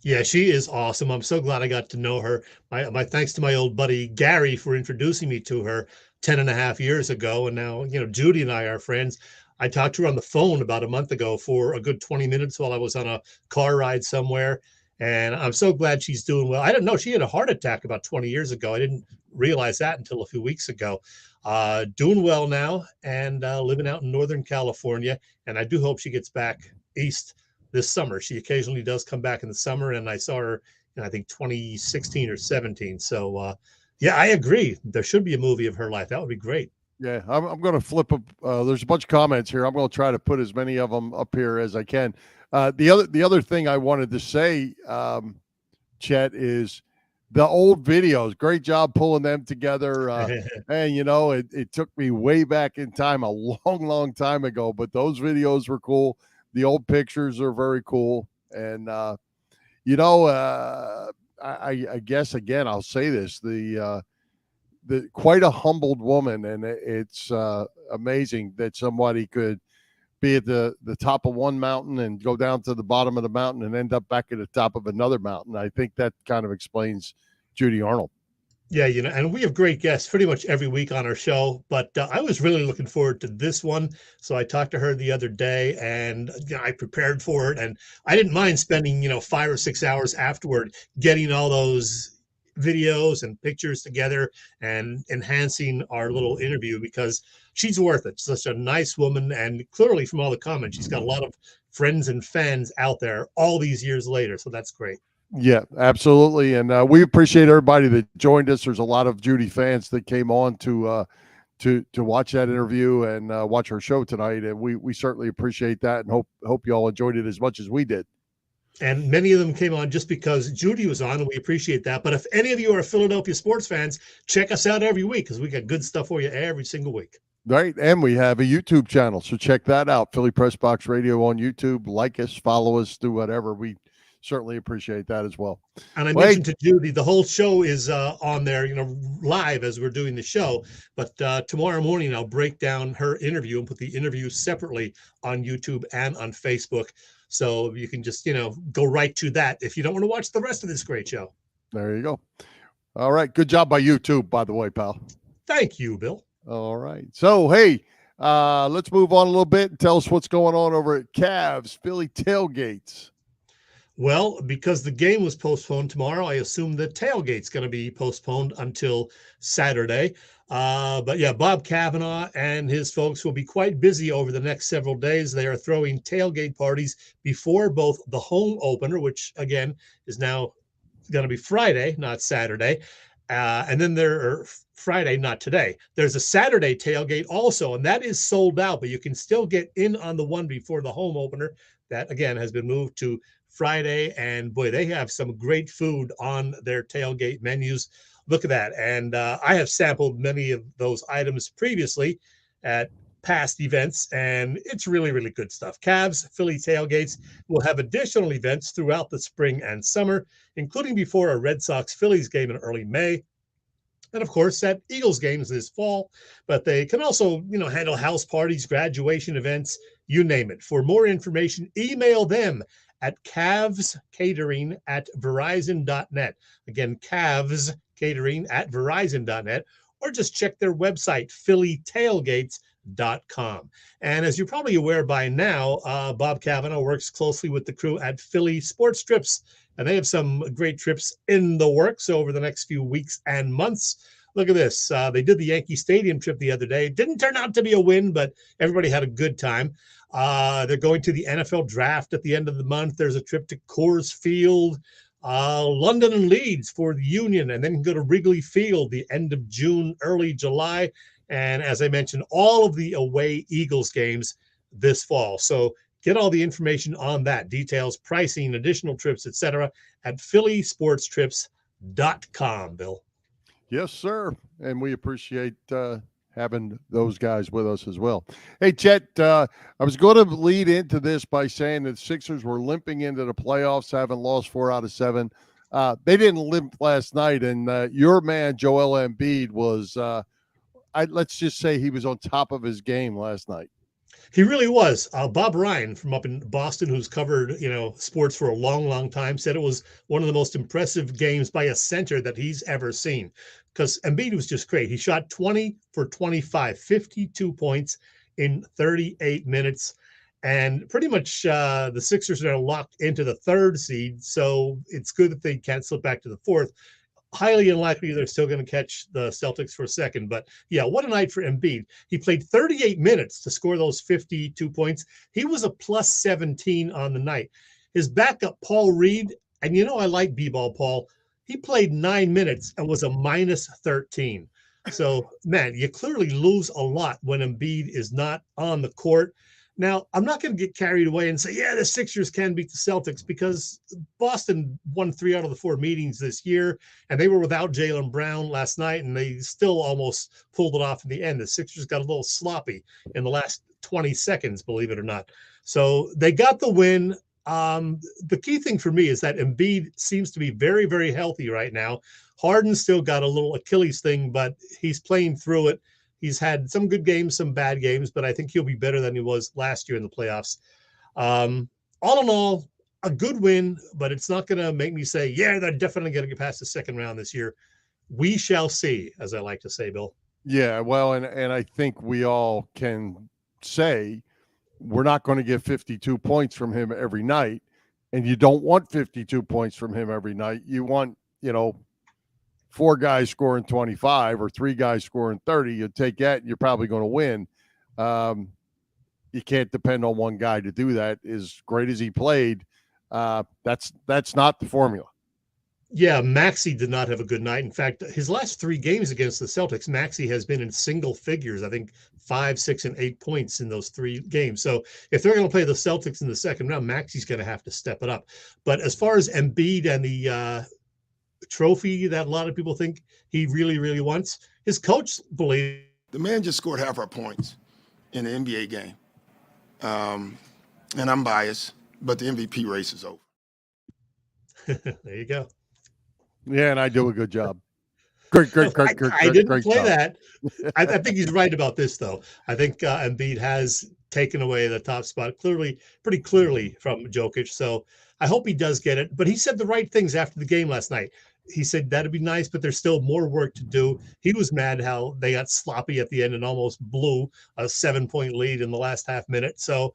Yeah, she is awesome. I'm so glad I got to know her. My thanks to my old buddy Gary for introducing me to her 10.5 years ago. And now, Judy and I are friends. I talked to her on the phone about a month ago for a good 20 minutes while I was on a car ride somewhere. And I'm so glad she's doing well. I didn't know she had a heart attack about 20 years ago. I didn't realize that until a few weeks ago. Doing well now and living out in Northern California. And I do hope she gets back east this summer. She occasionally does come back in the summer, and I saw her in, I think, 2016 or 17. So, yeah, I agree. There should be a movie of her life. That would be great. Yeah, I'm going to flip up. There's a bunch of comments here. I'm going to try to put as many of them up here as I can. The other thing I wanted to say, Chet, is the old videos. Great job pulling them together. And, it took me way back in time, a long time ago, but those videos were cool. The old pictures are very cool. And, I guess, again, I'll say this, the quite a humbled woman. And it's amazing that somebody could be at the top of one mountain and go down to the bottom of the mountain and end up back at the top of another mountain. I think that kind of explains Judy Arnold. Yeah, and we have great guests pretty much every week on our show, but I was really looking forward to this one. So I talked to her the other day and I prepared for it, and I didn't mind spending, 5 or 6 hours afterward getting all those videos and pictures together and enhancing our little interview because she's worth it. Such a nice woman. And clearly from all the comments, she's got a lot of friends and fans out there all these years later. So that's great. Yeah, absolutely. And we appreciate everybody that joined us. There's a lot of Judy fans that came on to watch that interview and watch our show tonight. And we certainly appreciate that and hope you all enjoyed it as much as we did. And many of them came on just because Judy was on, and we appreciate that. But if any of you are Philadelphia sports fans, check us out every week because we got good stuff for you every single week. Right. And we have a YouTube channel. So check that out. Philly Pressbox Radio on YouTube. Like us, follow us, do whatever. We certainly appreciate that as well. And I mentioned to Judy, the whole show is on there, live as we're doing the show. But tomorrow morning, I'll break down her interview and put the interview separately on YouTube and on Facebook. So you can just, go right to that if you don't want to watch the rest of this great show. There you go. All right. Good job by you too, by the way, pal. Thank you, Bill. All right. So, hey, let's move on a little bit and tell us what's going on over at Cavs Philly tailgates. Well, because the game was postponed tomorrow, I assume the tailgate's going to be postponed until Saturday. But yeah, Bob Cavanaugh and his folks will be quite busy over the next several days. They are throwing tailgate parties before both the home opener, which again is now going to be Friday, not Saturday. And then Friday, not today. There's a Saturday tailgate also, and that is sold out, but you can still get in on the one before the home opener. That again has been moved to Friday, and boy, they have some great food on their tailgate menus. Look at that. And I have sampled many of those items previously at past events, and it's really, really good stuff. Cavs Philly tailgates will have additional events throughout the spring and summer, including before a Red Sox Phillies game in early May. And of course, at Eagles games this fall, but they can also, handle house parties, graduation events, you name it. For more information, email them at cavscatering@verizon.net. Again, cavscatering@verizon.net, or just check their website, phillytailgates.com. And as you're probably aware by now, Bob Cavanaugh works closely with the crew at Philly Sports Trips, and they have some great trips in the works over the next few weeks and months. Look at this. They did the Yankee Stadium trip the other day. It didn't turn out to be a win, but everybody had a good time. They're going to the NFL draft at the end of the month. There's a trip to Coors Field, London and Leeds for the Union, and then go to Wrigley Field the end of June, early July. And as I mentioned, all of the away Eagles games this fall. So get all the information on that, details, pricing, additional trips, etc., at phillysportstrips.com, Bill. Yes, sir. And we appreciate having those guys with us as well. Hey, Chet, I was going to lead into this by saying that Sixers were limping into the playoffs, having lost 4 out of 7. They didn't limp last night, and your man, Joel Embiid, was, let's just say he was on top of his game last night. He really was. Bob Ryan from up in Boston, who's covered, sports for a long, long time, said it was one of the most impressive games by a center that he's ever seen. Because Embiid was just great. He shot 20 for 25, 52 points in 38 minutes. And pretty much the Sixers are locked into the 3rd seed. So it's good that they can't slip back to the 4th. Highly unlikely they're still going to catch the Celtics for a second. But yeah, what a night for Embiid. He played 38 minutes to score those 52 points. He was a plus 17 on the night. His backup, Paul Reed, and I like B-ball Paul, he played 9 minutes and was a minus 13. So, man, you clearly lose a lot when Embiid is not on the court. Now, I'm not going to get carried away and say, yeah, the Sixers can beat the Celtics, because Boston won 3 out of the 4 meetings this year, and they were without Jaylen Brown last night, and they still almost pulled it off in the end. The Sixers got a little sloppy in the last 20 seconds, believe it or not. So they got the win. The key thing for me is that Embiid seems to be very, very healthy right now. Harden still got a little Achilles thing, but he's playing through it. He's had some good games, some bad games, but I think he'll be better than he was last year in the playoffs. All in all, a good win, but it's not going to make me say, yeah, they're definitely going to get past the second round this year. we shall see, as I like to say, Bill. Yeah, well, and I think we all can say we're not going to get 52 points from him every night, and you don't want 52 points from him every night. You want, 4 guys scoring 25 or 3 guys scoring 30. You take that, and you're probably going to win. You can't depend on one guy to do that. As great as he played, that's not the formula. Yeah, Maxey did not have a good night. In fact, his last 3 games against the Celtics, Maxey has been in single figures, I think 5, 6, and 8 points in those 3 games. So if they're going to play the Celtics in the second round, Maxey's going to have to step it up. But as far as Embiid and the trophy that a lot of people think he really, really wants, his coach believes. The man just scored half our points in the NBA game. And I'm biased, but the MVP race is over. There you go. Yeah, and I do a good job. Great. I didn't great play job. that. I think he's right about this, though. I think Embiid has taken away the top spot pretty clearly from Jokic. So I hope he does get it. But he said the right things after the game last night. He said that'd be nice, but there's still more work to do. He was mad how they got sloppy at the end and almost blew a 7-point lead in the last half minute. So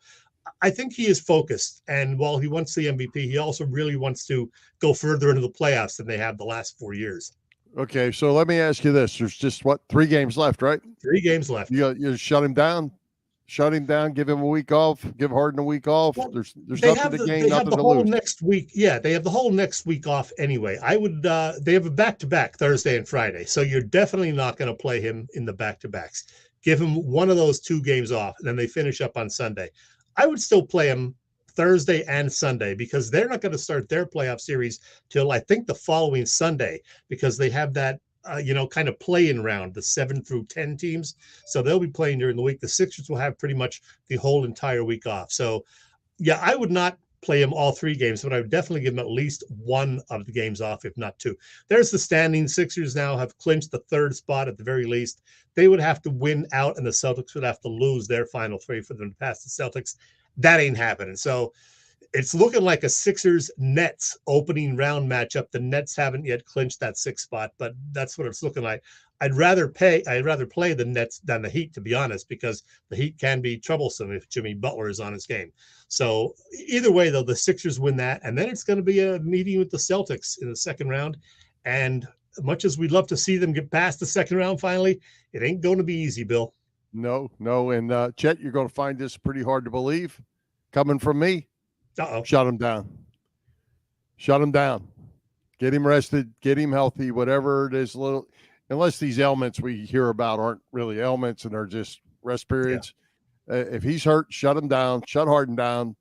I think he is focused. And while he wants the MVP, he also really wants to go further into the playoffs than they have the last 4 years. Okay, so let me ask you this. There's just, 3 games left, right? 3 games left. You shut him down, give him a week off, give Harden a week off. Well, there's nothing to gain, nothing to lose. Next week. Yeah, they have the whole next week off anyway. I would they have a back-to-back Thursday and Friday. So you're definitely not going to play him in the back-to-backs. Give him one of those 2 games off, and then they finish up on Sunday. I would still play him Thursday and Sunday because they're not going to start their playoff series till I think the following Sunday because they have that kind of play-in round, the 7 through 10 teams. So they'll be playing during the week. The Sixers will have pretty much the whole entire week off. So yeah, I would not play him all 3 games, but I would definitely give him at least one of the games off, if not 2. There's the standing. Sixers now have clinched the 3rd spot at the very least. They would have to win out, and the Celtics would have to lose their final 3 for them to pass the Celtics. That ain't happening. So it's looking like a Sixers-Nets opening round matchup. The Nets haven't yet clinched that 6th spot, but that's what it's looking like. I'd rather play the Nets than the Heat, to be honest, because the Heat can be troublesome if Jimmy Butler is on his game. So either way, though, the Sixers win that, and then it's going to be a meeting with the Celtics in the second round. And much as we'd love to see them get past the second round finally, it ain't going to be easy, Bill. No. And Chet, you're going to find this pretty hard to believe. Coming from me, shut him down. Get him rested, get him healthy, whatever it is. Unless these ailments we hear about aren't really ailments and are just rest periods. Yeah. If he's hurt, shut him down, shut Harden down,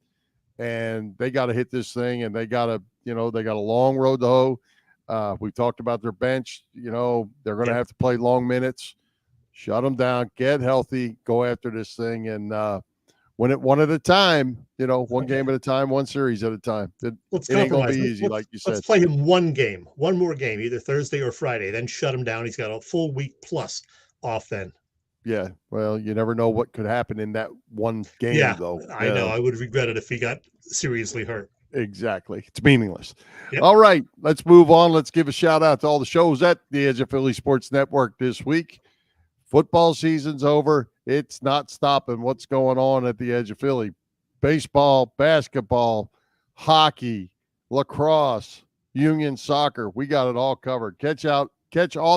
and they got to hit this thing, and they got to, they got a long road to hoe. We talked about their bench. They're going to have to play long minutes. Shut them down, get healthy, go after this thing, and win it one at a time. One game at a time, one series at a time. It ain't going to be easy, like you said. Let's play him one more game, either Thursday or Friday, then shut him down. He's got a full week plus off then. Yeah, well, you never know what could happen in that one game, though. I know. I would regret it if he got seriously hurt. Exactly. It's meaningless. Yep. All right, let's move on. Let's give a shout out to all the shows at the Edge of Philly Sports Network this week. Football season's over. It's not stopping. What's going on at the Edge of Philly? Baseball, basketball, hockey, lacrosse, union soccer. We got it all covered. Catch all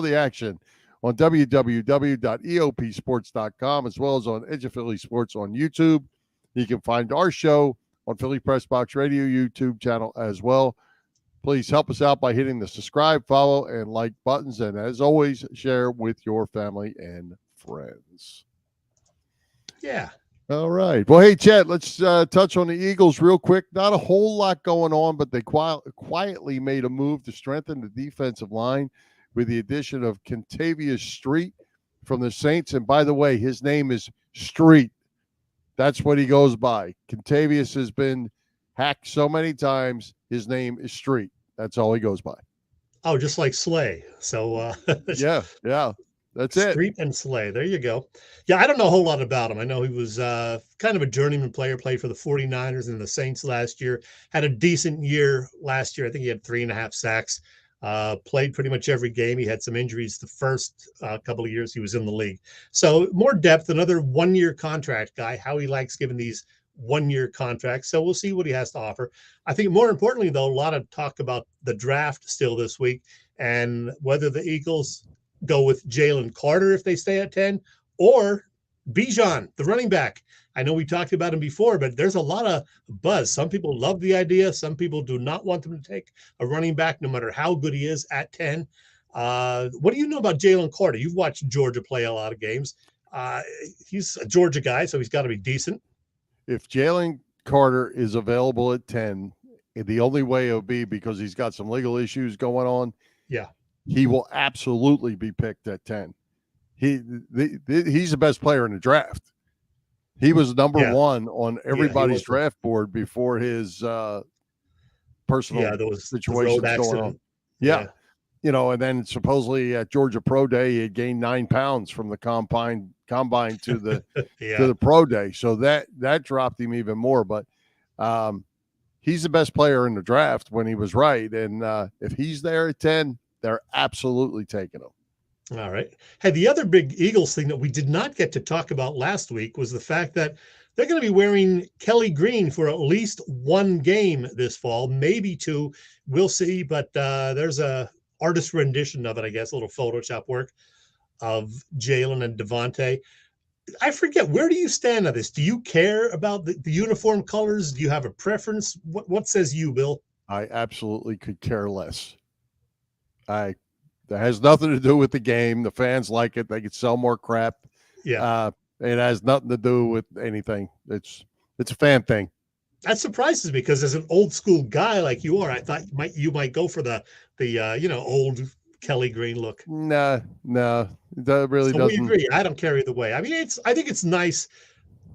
the action on www.eopsports.com as well as on Edge of Philly Sports on YouTube. You can find our show on Philly Pressbox Radio YouTube channel as well. Please help us out by hitting the subscribe, follow, and like buttons. And as always, share with your family and friends. Yeah. All right. Well, hey, Chet, let's touch on the Eagles real quick. Not a whole lot going on, but they quietly made a move to strengthen the defensive line with the addition of Kentavious Street from the Saints. And by the way, his name is Street. That's what he goes by. Kentavious has been hacked so many times. His name is Street. That's all he goes by. Oh, just like Slay. So yeah. That's it. Street and Slay. There you go. Yeah, I don't know a whole lot about him. I know he was kind of a journeyman player, played for the 49ers and the Saints last year. Had a decent year last year. I think he had 3.5 sacks. Played pretty much every game. He had some injuries the first couple of years he was in the league. So more depth, another 1-year contract guy. How he likes giving these 1-year contracts. So we'll see what he has to offer. I think more importantly, though, a lot of talk about the draft still this week and whether the Eagles go with Jalen Carter if they stay at 10 or Bijan, the running back. I know we talked about him before, but there's a lot of buzz. Some people love the idea. Some people do not want them to take a running back, no matter how good he is at 10. What do you know about Jalen Carter? You've watched Georgia play a lot of games. He's a Georgia guy, so he's got to be decent. If Jalen Carter is available at 10, the only way it would be because he's got some legal issues going on. Yeah. He will absolutely be picked at 10. He's the best player in the draft. He was number one on everybody's draft board before his personal situations going on. Yeah. You know, and then supposedly at Georgia Pro Day, he had gained 9 pounds from the combine to the to the pro day. So that dropped him even more. But he's the best player in the draft when he was right. And if he's there at 10, they're absolutely taking him. All right. Hey, the other big Eagles thing that we did not get to talk about last week was the fact that they're going to be wearing Kelly green for at least 1 game this fall, maybe 2. We'll see. But there's a artist rendition of it, I guess, a little Photoshop work of Jalen and Devontae. I forget, where do you stand on this? Do you care about the uniform colors? Do you have a preference? What says you, Bill? I absolutely could care less. That has nothing to do with the game. The fans like it. They could sell more crap. Yeah. It has nothing to do with anything. It's a fan thing. That surprises me because as an old school guy like you are, I thought you might go for the old Kelly green look. No, that really doesn't. We agree. I don't care either way. I mean, I think it's nice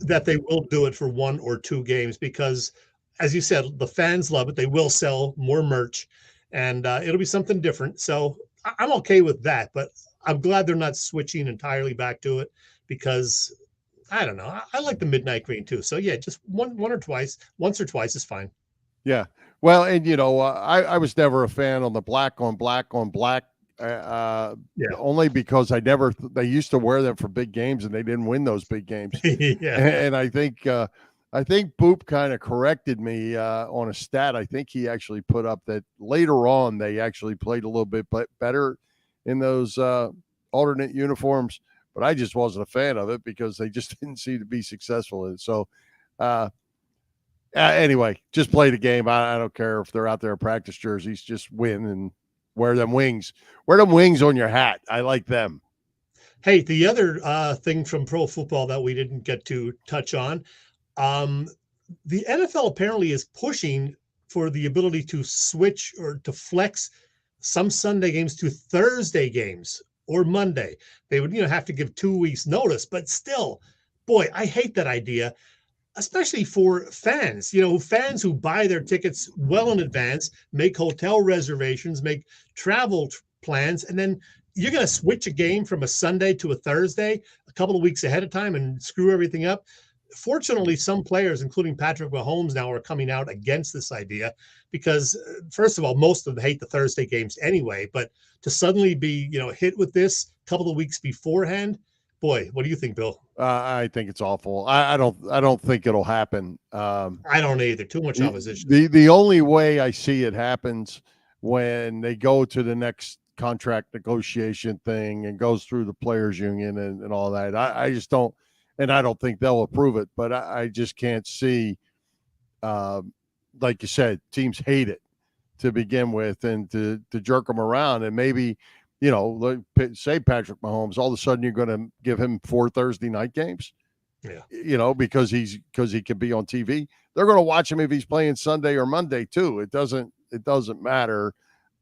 that they will do it for 1 or 2 games because, as you said, the fans love it. They will sell more merch, and it'll be something different. So I'm okay with that, but I'm glad they're not switching entirely back to it because I don't know. I like the midnight green too. So yeah, just once or twice is fine. Yeah. Well, and I was never a fan on the black on black on black. Only because they used to wear them for big games and they didn't win those big games. Yeah. And I think Boop kind of corrected me on a stat. I think he actually put up that later on they actually played a little bit better in those alternate uniforms, but I just wasn't a fan of it because they just didn't seem to be successful in it. So anyway, just play the game. I don't care if they're out there in practice jerseys, just win and wear them wings. Wear them wings on your hat. I like them. Hey, the other thing from pro football that we didn't get to touch on, the NFL apparently is pushing for the ability to switch or to flex some Sunday games to Thursday games or Monday. They would, have to give 2 weeks notice, but still, boy, I hate that idea, especially for fans, fans who buy their tickets well in advance, make hotel reservations, make travel plans, and then you're going to switch a game from a Sunday to a Thursday a couple of weeks ahead of time and screw everything up. Fortunately, some players, including Patrick Mahomes, now are coming out against this idea because, first of all, most of them hate the Thursday games anyway. But to suddenly be, hit with this a couple of weeks beforehand, boy, what do you think, Bill? I think it's awful. I don't think it'll happen. I don't either. Too much opposition. The only way I see it happens when they go to the next contract negotiation thing and goes through the players union and all that. I just don't. And I don't think they'll approve it, but I just can't see, like you said, teams hate it to begin with and to jerk them around. And maybe, say Patrick Mahomes, all of a sudden you're going to give him 4 Thursday night games, because he can be on TV. They're going to watch him if he's playing Sunday or Monday too. It doesn't matter.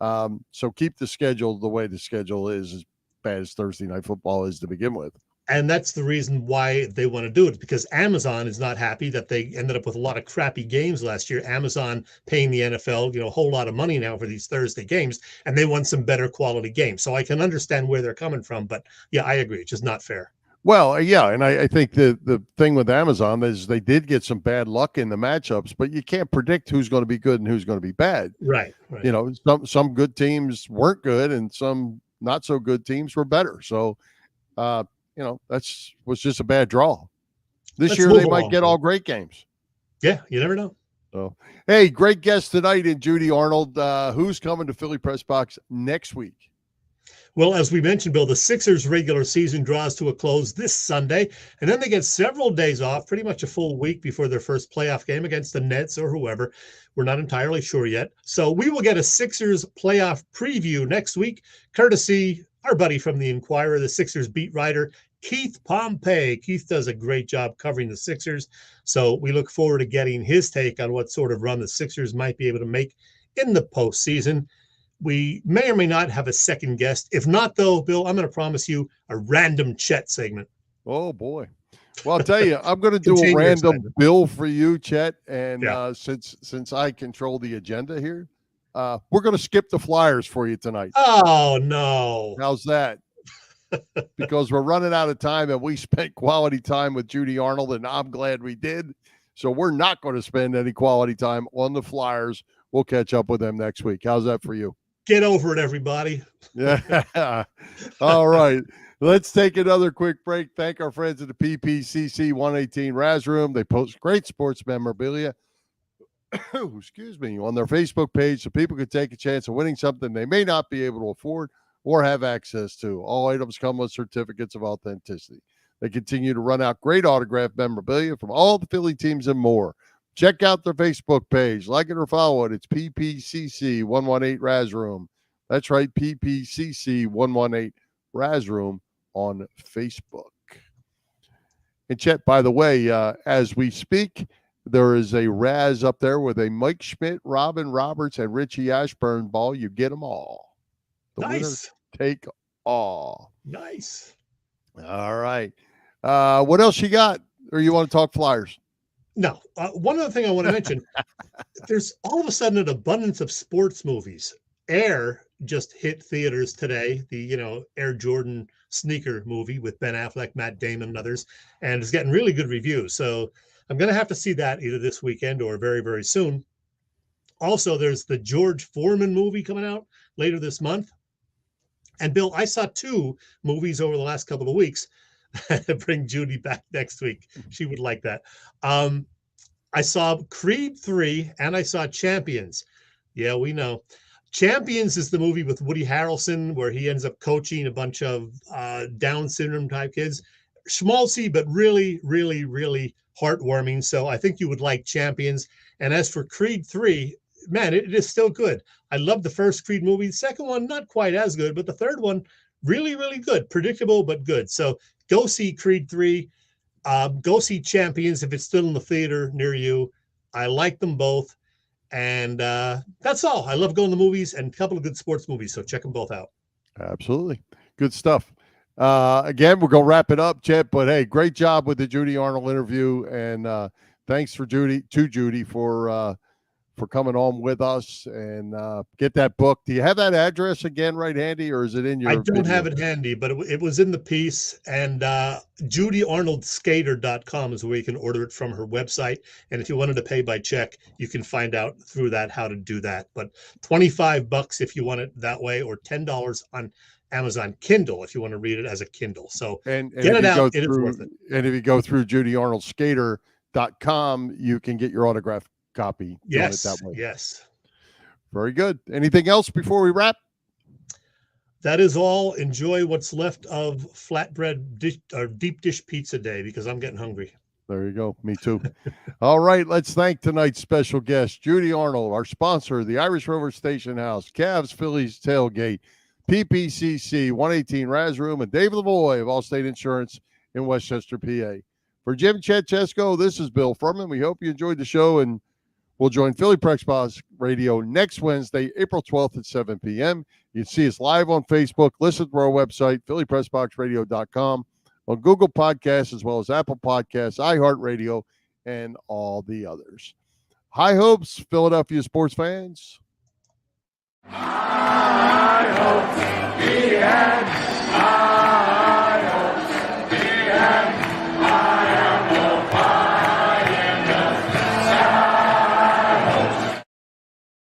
So keep the schedule the way the schedule is, as bad as Thursday night football is to begin with. And that's the reason why they want to do it, because Amazon is not happy that they ended up with a lot of crappy games last year. Amazon paying the NFL, a whole lot of money now for these Thursday games, and they want some better quality games. So I can understand where they're coming from, but yeah, I agree. It's just not fair. Well, yeah, and I think the thing with Amazon is they did get some bad luck in the matchups, but you can't predict who's going to be good and who's going to be bad. Right. You know, some good teams weren't good and some not so good teams were better. So, you know, was just a bad draw. This year they might get all great games. Yeah, you never know. So, hey, great guest tonight in Judy Arnold. Who's coming to Philly Press Box next week? Well, as we mentioned, Bill, the Sixers regular season draws to a close this Sunday, and then they get several days off, pretty much a full week before their first playoff game against the Nets or whoever. We're not entirely sure yet. So we will get a Sixers playoff preview next week, courtesy our buddy from the Inquirer, the Sixers beat writer, Keith Pompey. Keith does a great job covering the Sixers. So we look forward to getting his take on what sort of run the Sixers might be able to make in the postseason. We may or may not have a second guest. If not, though, Bill, I'm going to promise you a random Chet segment. Oh, boy. Well, I'll tell you, I'm going to do a random Bill for you, Chet. And since I control the agenda here, we're going to skip the Flyers for you tonight. Oh, no. How's that? Because we're running out of time, and we spent quality time with Judy Arnold, and I'm glad we did. So we're not going to spend any quality time on the Flyers. We'll catch up with them next week. How's that for you? Get over it, everybody. Yeah. All right. Let's take another quick break. Thank our friends at the PPCC 118 Raz Room. They post great sports memorabilia, excuse me, on their Facebook page so people can take a chance of winning something they may not be able to afford or have access to. All items come with certificates of authenticity. They continue to run out great autographed memorabilia from all the Philly teams and more. Check out their Facebook page. Like it or follow it. It's PPCC 118 Raz Room. That's right, PPCC 118 Raz Room on Facebook. And Chet, by the way, as we speak, there is a Raz up there with a Mike Schmidt, Robin Roberts, and Richie Ashburn ball. You get them all. The nice. Winner take all. Nice. All right. What else you got? Or you want to talk Flyers? No. One other thing I want to mention, there's all of a sudden an abundance of sports movies. Air just hit theaters today, the Air Jordan sneaker movie with Ben Affleck, Matt Damon, and others, and it's getting really good reviews. So I'm going to have to see that either this weekend or very, very soon. Also, there's the George Foreman movie coming out later this month. And Bill, I saw 2 movies over the last couple of weeks. Bring Judy back next week. She would like that. I saw Creed 3 and I saw Champions. Yeah, we know. Champions is the movie with Woody Harrelson where he ends up coaching a bunch of Down syndrome type kids. Schmaltzy, but really, really, really heartwarming. So I think you would like Champions. And as for Creed 3, man, it is still good. I love the first Creed movie. The second one, not quite as good, but the third one, really, really good. Predictable, but good. So go see Creed 3. Go see Champions if it's still in the theater near you. I like them both. And that's all. I love going to the movies and a couple of good sports movies. So check them both out. Absolutely. Good stuff. Again, we're going to wrap it up, Chet. But, hey, great job with the Judy Arnold interview. And thanks to Judy for coming on with us and get that book. Do you have that address again right handy, or is it in your I don't video? have it handy, but it was in the piece. And JudyArnoldSkater.com is where you can order it from her website. And if you wanted to pay by check, you can find out through that how to do that. But $25 if you want it that way, or $10 on Amazon Kindle if you want to read it as a Kindle. So and get it out. It is worth it. And if you go through JudyArnoldSkater.com, you can get your autograph copy. Yes. That way. Yes. Very good. Anything else before we wrap? That is all. Enjoy what's left of flatbread dish, or deep dish pizza day, because I'm getting hungry. There you go. Me too. All right. Let's thank tonight's special guest, Judy Arnold, our sponsor, the Irish Rover Station House, Cavs Phillies Tailgate, PPCC 118 Raz Room, and Dave Lavoie of Allstate Insurance in Westchester, PA. For Jim Chetchesko, this is Bill Furman. We hope you enjoyed the show, and we'll join Philly Pressbox Radio next Wednesday, April 12th at 7 p.m. You can see us live on Facebook. Listen to our website, phillypressboxradio.com, on Google Podcasts, as well as Apple Podcasts, iHeartRadio, and all the others. High hopes, Philadelphia sports fans. High hopes.